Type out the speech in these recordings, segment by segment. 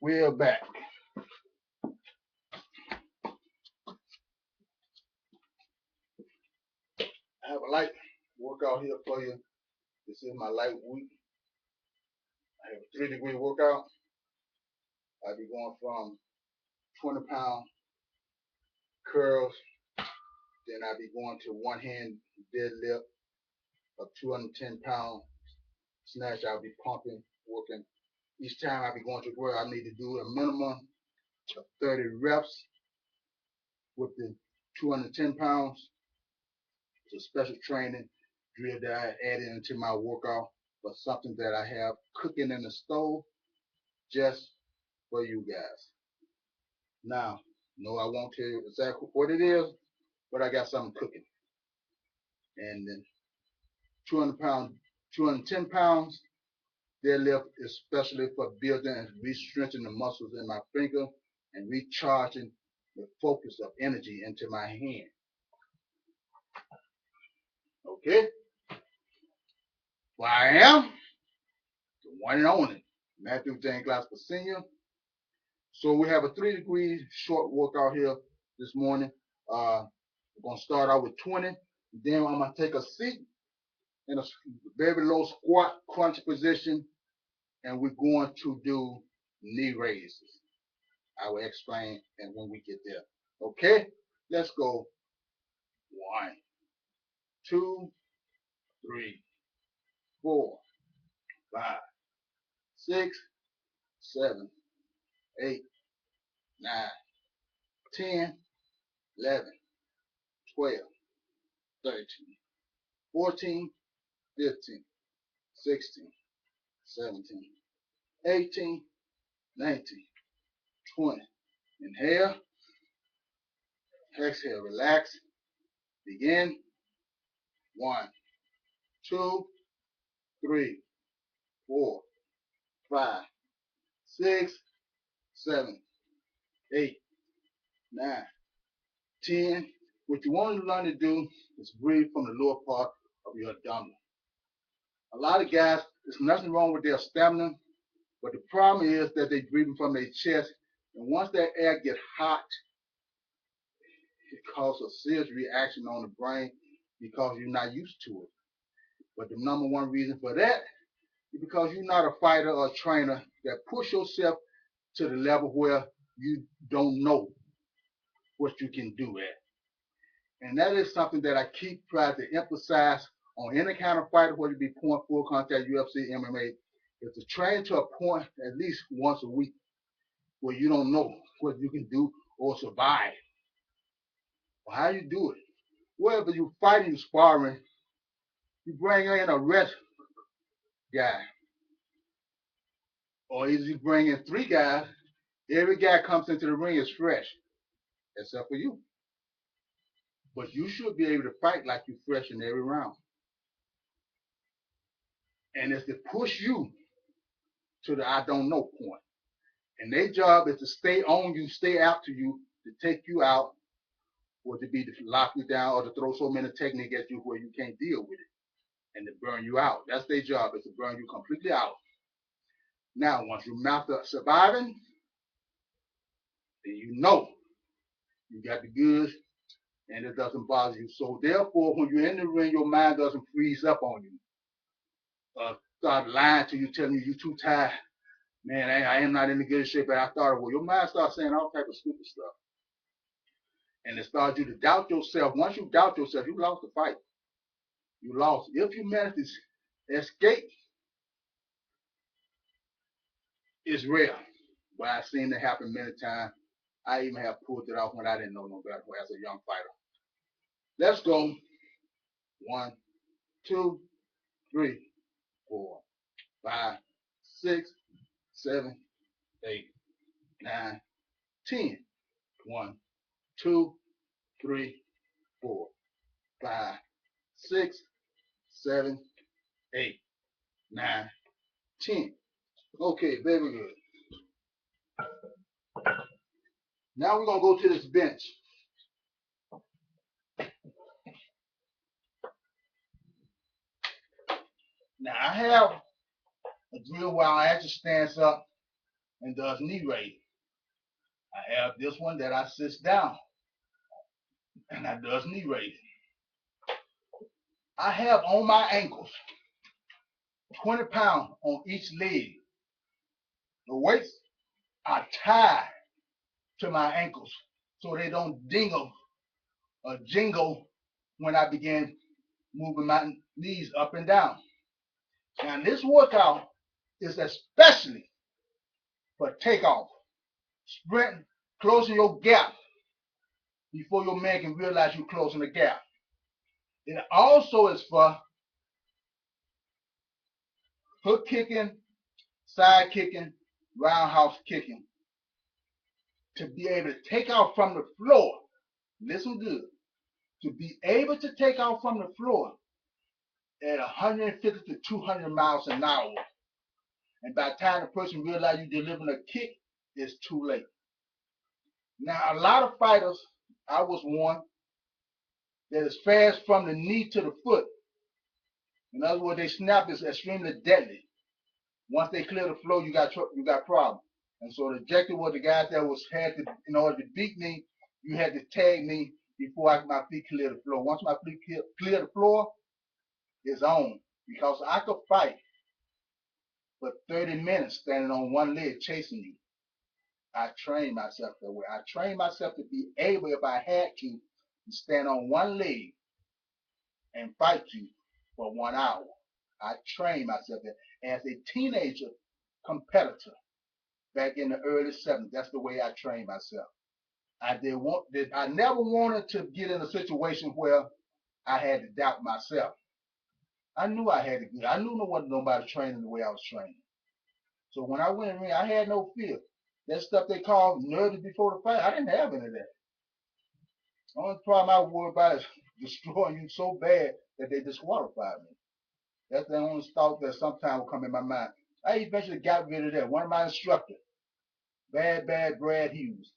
We're back. I have a light workout here for you. This is my light week. I have a 3-degree workout. I'll be going from 20-pound curls. Then I'll be going to one-hand deadlift of 210-pound snatch. I'll be pumping, working. Each time I'll be going to where I need to do a minimum of 30 reps with the 210 pounds. It's a special training drill that I added into my workout, but something that I have cooking in the stove just for you guys. Now, no, I won't tell you exactly what it is, but I got something cooking. And then 210 pounds deadlift, especially for building and re-strengthening the muscles in my finger and recharging the focus of energy into my hand. Okay? Well, I am the one and only Matthew Jane Glasper Sr. So we have a 3-degree short workout here this morning. We're going to start out with 20. Then I'm going to take a seat in a very low squat crunch position, and we're going to do knee raises. I will explain and when we get there. Okay, let's go. 1, 2, 3, 4, 5, 6, 7, 8, 9, 10, 11, 12, 13, 14, 15, 16, 17, 18, 19, 20. Inhale, exhale, relax, begin. 1, 2, 3, 4, 5, 6, 7, 8, 9, 10. What you want to learn to do is breathe from the lower part of your abdomen. A lot of guys, there's nothing wrong with their stamina, but the problem is that they're breathing from their chest, and once that air gets hot, it causes a serious reaction on the brain because you're not used to it. But the number one reason for that is because you're not a fighter or a trainer that push yourself to the level where you don't know what you can do at. And that is something that I keep trying to emphasize on any kind of fighter, whether it be point, full contact, UFC, MMA, is to train to a point at least once a week where you don't know what you can do or survive. Or how you do it. Whether you fighting, you sparring, you bring in a rest guy. Or either you bring in 3 guys, every guy comes into the ring is fresh, except for you. But you should be able to fight like you're fresh in every round. And it's to push you to the I don't know point. And their job is to stay on you, stay after you, to take you out, or to be to lock you down, or to throw so many techniques at you where you can't deal with it, and to burn you out. That's their job, is to burn you completely out. Now, once you master surviving, then you know you got the goods, and it doesn't bother you. So therefore, when you're in the ring, your mind doesn't freeze up on you. Start lying to you, telling you you're too tired. Man, I am not in the good shape that I thought it was. Your mind starts saying all type of stupid stuff. And it starts you to doubt yourself. Once you doubt yourself, you lost the fight. You lost. If you manage to escape, it's rare. But I've seen it happen many times. I even have pulled it off when I didn't know no better as a young fighter. Let's go. 1, 2, 3, 4, 5, 6, 7, 8, 9, 10. 1, 2, 3, 4, 5, 6, 7, 8, 9, 10. Okay, very good. Now we're going to go to this bench. Now I have a drill where I actually stands up and does knee raise. I have this one that I sits down and I does knee raise. I have on my ankles 20 pounds on each leg. The weights are tied to my ankles so they don't dingle or jingle when I begin moving my knees up and down. Now this workout is especially for takeoff, sprint, closing your gap before your man can realize you're closing the gap. It also is for hook kicking, side kicking, roundhouse kicking, to be able to take off from the floor. Listen good. To be able to take off from the floor at 150 to 200 miles an hour. And by the time the person realizes you're delivering a kick, it's too late. Now, a lot of fighters, I was one, that is fast from the knee to the foot. In other words, they snap is extremely deadly. Once they clear the floor, you got problems. And so the objective was the guys that had to, in order to beat me, you had to tag me before my feet clear the floor. Once my feet clear the floor, it's on. Because I could fight for 30 minutes standing on one leg chasing you. I trained myself that way. I trained myself to be able, if I had to stand on one leg and fight you for 1 hour. I trained myself that. As a teenager competitor back in the early 70s, that's the way I trained myself. I never wanted to get in a situation where I had to doubt myself. I knew I had to do it. I knew there wasn't nobody training the way I was training. So when I went in the ring, I had no fear. That stuff they call nervous before the fight, I didn't have any of that. The only problem I worry about is destroying you so bad that they disqualify me. That's the only thought that sometimes will come in my mind. I eventually got rid of that. One of my instructors, bad Brad Hughes,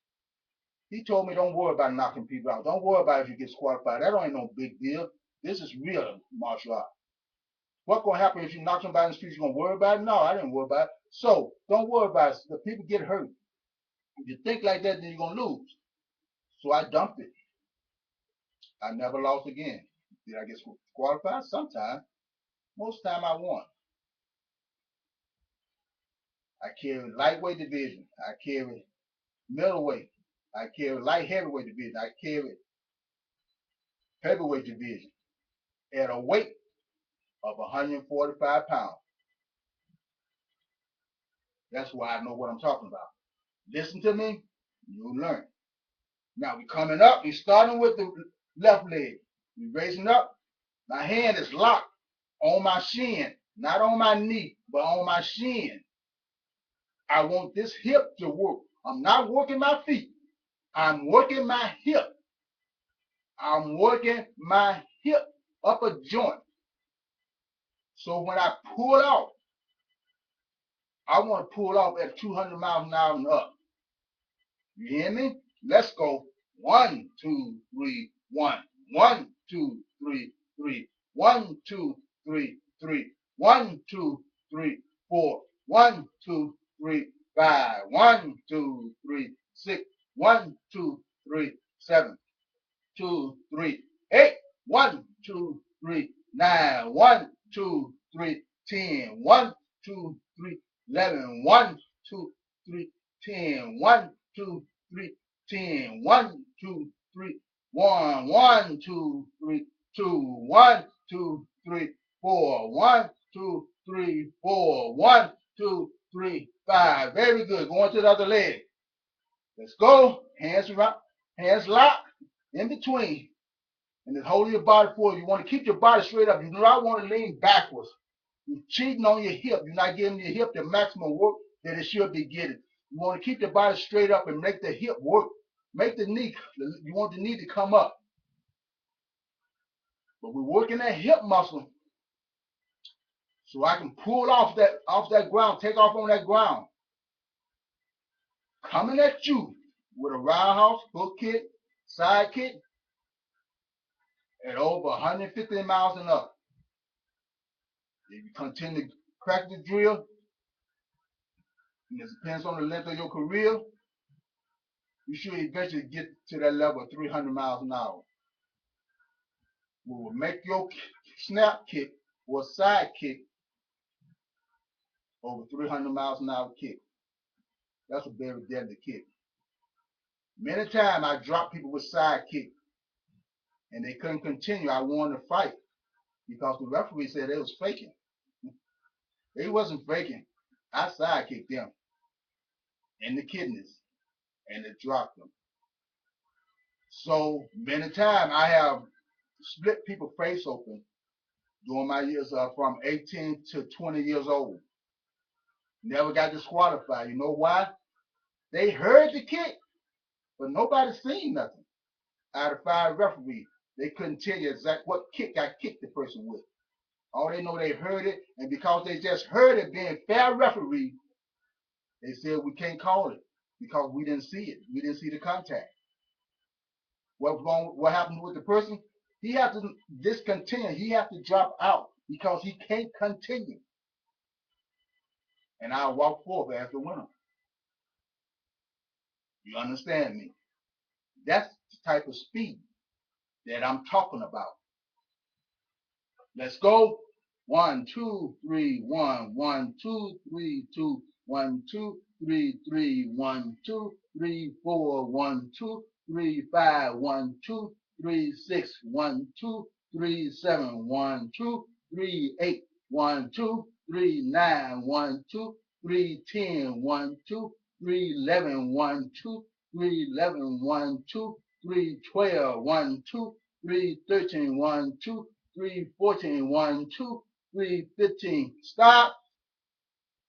he told me, don't worry about knocking people out. Don't worry about if you get disqualified. That ain't no big deal. This is real martial art. What's going to happen if you knock somebody in the street? You going to worry about it? No, I didn't worry about it. So don't worry about it. The people get hurt. If you think like that, then you're going to lose. So I dumped it. I never lost again. Did I get disqualified? Sometimes. Most of the time I won. I carry lightweight division. I carry middleweight. I carry light heavyweight division. I carry heavyweight division at a weight of 145 pounds. That's why I know what I'm talking about. Listen to me, you'll learn. Now we're coming up. We're starting with the left leg. We're raising up. My hand is locked on my shin, not on my knee, but on my shin. I want this hip to work. I'm not working my feet. I'm working my hip. I'm working my hip upper joint. So when I pull out, I want to pull off at 200 miles an hour and up. You hear me? Let's go. 1, 2, 3, 1. 1, 2, 3, 3. 1, 2, 3, 3. 1, 2, 3, 4. 1, 2, 3, 5. 1, 2, 3, 6. 1, 2, 3, 7. 2, 3, 8. 1, 2, 3, 9. 1, 2, 3, 10. 1, 2, 3, 11. 1, 2, 3, 10. 1, 2, 3, 10. 1, 2, 3, 1. 1, 2, 3, 2. 1, 2, 3, 4. 1, 2, 3, 4. 1, 2, 3, 5. Very good. Going to the other leg. Let's go. Hands around. Hands locked in between. And then holding your body forward. You want to keep your body straight up. You do not want to lean backwards. You're cheating on your hip. You're not giving your hip the maximum work that it should be getting. You want to keep the body straight up and make the hip work. Make the knee, you want the knee to come up. But we're working that hip muscle so I can pull off that ground, take off on that ground. Coming at you with a roundhouse, hook kick, side kick at over 150 miles and up. If you continue to crack the drill, and it depends on the length of your career, you should eventually get to that level of 300 miles an hour. We will make your snap kick or side kick over 300 miles an hour kick. That's a very deadly kick. Many times I dropped people with side kick and they couldn't continue. I won the fight because the referee said they was faking. They wasn't faking. I side kicked them in the kidneys and it dropped them. So many times I have split people's face open during my years from 18 to 20 years old. Never got disqualified. You know why? They heard the kick, but nobody seen nothing. Out of 5 referees, they couldn't tell you exactly what kick I kicked the person with. All they know, they heard it, and because they just heard it being fair referee, they said we can't call it because we didn't see it. We didn't see the contact. What happened with the person? He has to discontinue. He has to drop out because he can't continue. And I'll walk forward as the winner. You understand me? That's the type of speed that I'm talking about. Let's go. 1, 2, 3, 1, 1, 2, 3, 2, 1, 2, 3, 3, 1, 2, 3, 4, 1, 2, 3, 5, 1, 2, 3, 6, 1, 2, 3, 7, 1, 2, 3, 8, 1, 2, 3, 9, 1, 2, 3, 10, 1, 2, 3, 11, 1, 2, 3, 11, 1, 2, 3, 12, 1, 2, 3, 13, 1, 2, 3, 14, 1, 2, 3, 15. Stop.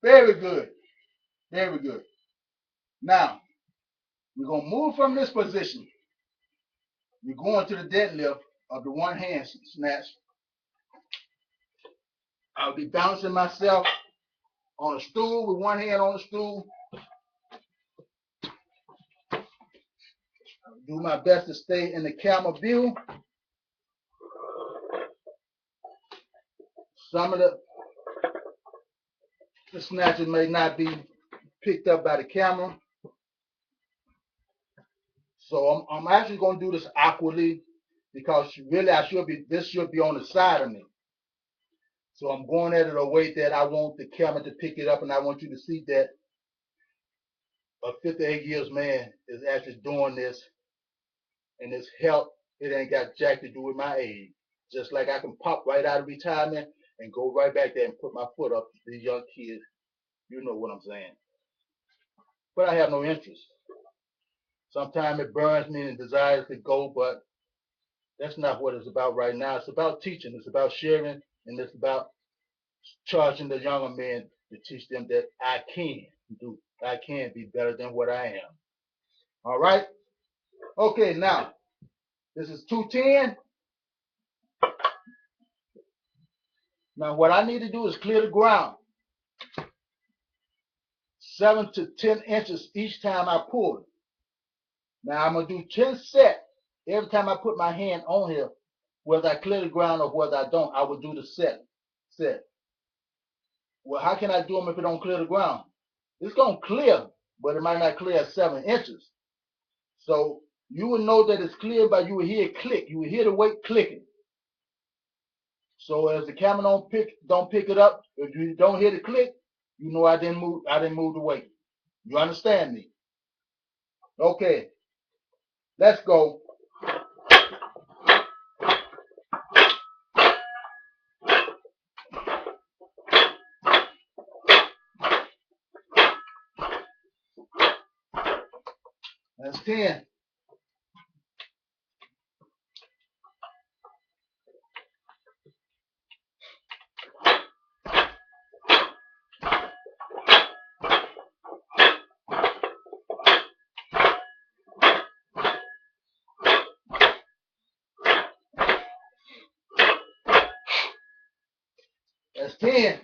Very good. Very good. Now, we're going to move from this position. We're going to the deadlift of the one hand snatch. I'll be bouncing myself on a stool with one hand on the stool. I'll do my best to stay in the camera view. Some of the snatches may not be picked up by the camera. So I'm actually going to do this awkwardly because really this should be on the side of me. So I'm going at it a way that I want the camera to pick it up, and I want you to see that a 58 years man is actually doing this, and his health, it ain't got jack to do with my age. Just like I can pop right out of retirement and go right back there and put my foot up to these young kids. You know what I'm saying. But I have no interest. Sometimes it burns me and desires to go, but that's not what it's about right now. It's about teaching. It's about sharing, and it's about charging the younger men to teach them that I can be better than what I am. All right? Okay, now, this is 210. Now, what I need to do is clear the ground 7 to 10 inches each time I pull it. Now, I'm going to do 10 sets. Every time I put my hand on here, whether I clear the ground or whether I don't, I will do the set. Well, how can I do them if it don't clear the ground? It's going to clear, but it might not clear at 7 inches. So you will know that it's clear by you will hear it click. You will hear the weight clicking. So as the camera don't pick it up, if you don't hear the click, you know I didn't move the weight. You understand me? Okay. Let's go. That's 10. That's 10.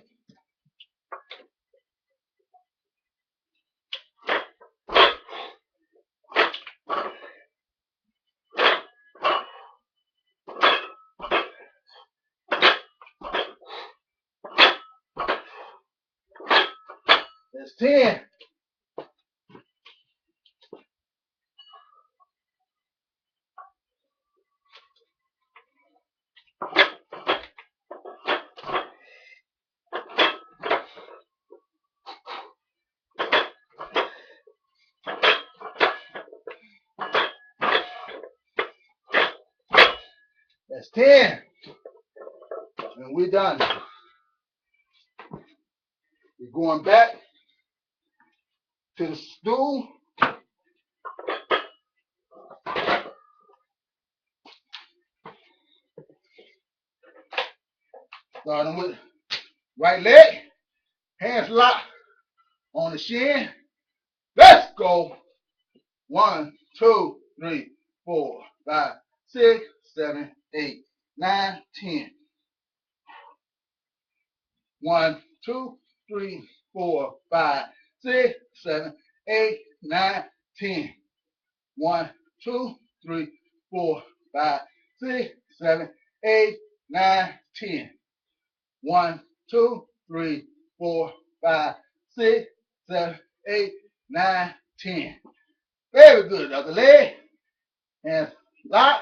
That's 10. That's 10. And we're done. We're going back to the stool. Starting with right leg, hands locked on the shin. Let's go. 1, 2, 3, 4, 5, 6, 7, 8, 9, 10. 1, 2, 3, 4, 5, 6, 7, 8, 9, 10. 1, 2, 3, 4, 5, 6, 7, 8, 9, 10. 1, 2, 3, 4, 5, 6, 7, 8, 9, 10. Very good. Other leg. And lock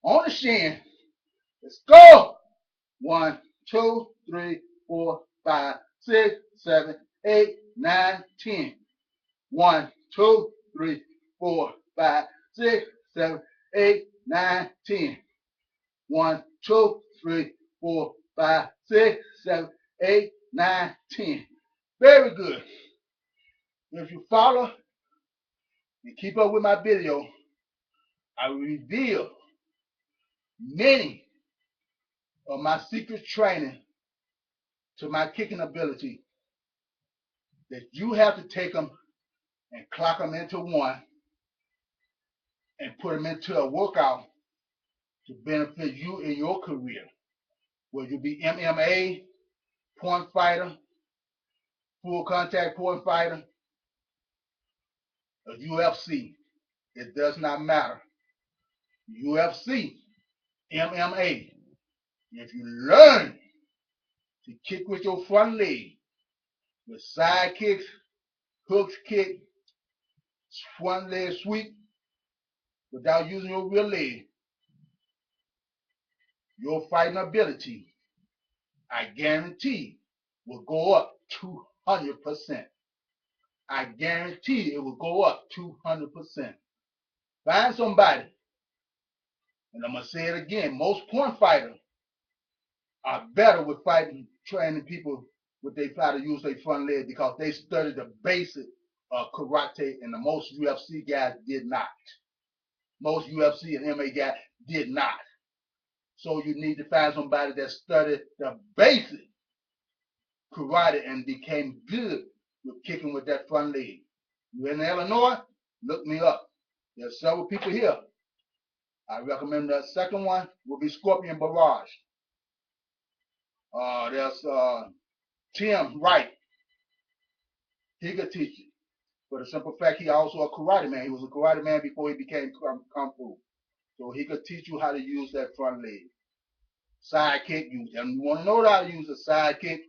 on the shin. Let's go. 1, 2, 3, 4, 5, 6, 7, 8, 9, 10. 1, 2, 3, 4, 5, 6, 7, 8, 9, 10. 1, 2, 3, 4, 5, 6, 7, 8, 9, 10. Very good. If you follow and keep up with my video, I will reveal many of my secret training to my kicking ability that you have to take them and clock them into one and put them into a workout to benefit you in your career, whether you be MMA, point fighter, full contact point fighter, or UFC. It does not matter. UFC, MMA. If you learn to kick with your front leg, with side kicks, hooks kick, front leg sweep, without using your rear leg, your fighting ability, I guarantee, will go up 200%. I guarantee it will go up 200%. Find somebody, and I'm going to say it again, most point fighters are better with fighting, training people with they how to use their front leg because they studied the basic of karate, and the most UFC guys did not. Most UFC and MMA guys did not. So you need to find somebody that studied the basic karate and became good with kicking with that front leg. You in Illinois? Look me up. There's several people here. I recommend the second one will be Scorpion Barrage. There's Tim Wright. He could teach you. For the simple fact, he also a karate man. He was a karate man before he became kung fu. So he could teach you how to use that front leg. Side kick, you want to know how to use a side kick,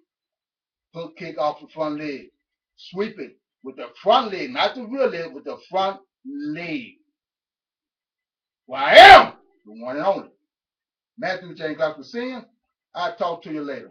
hook kick off the front leg. Sweep it with the front leg, not the rear leg, with the front leg. Well, I am the one and only Matthew J. Glasgow. I'll talk to you later.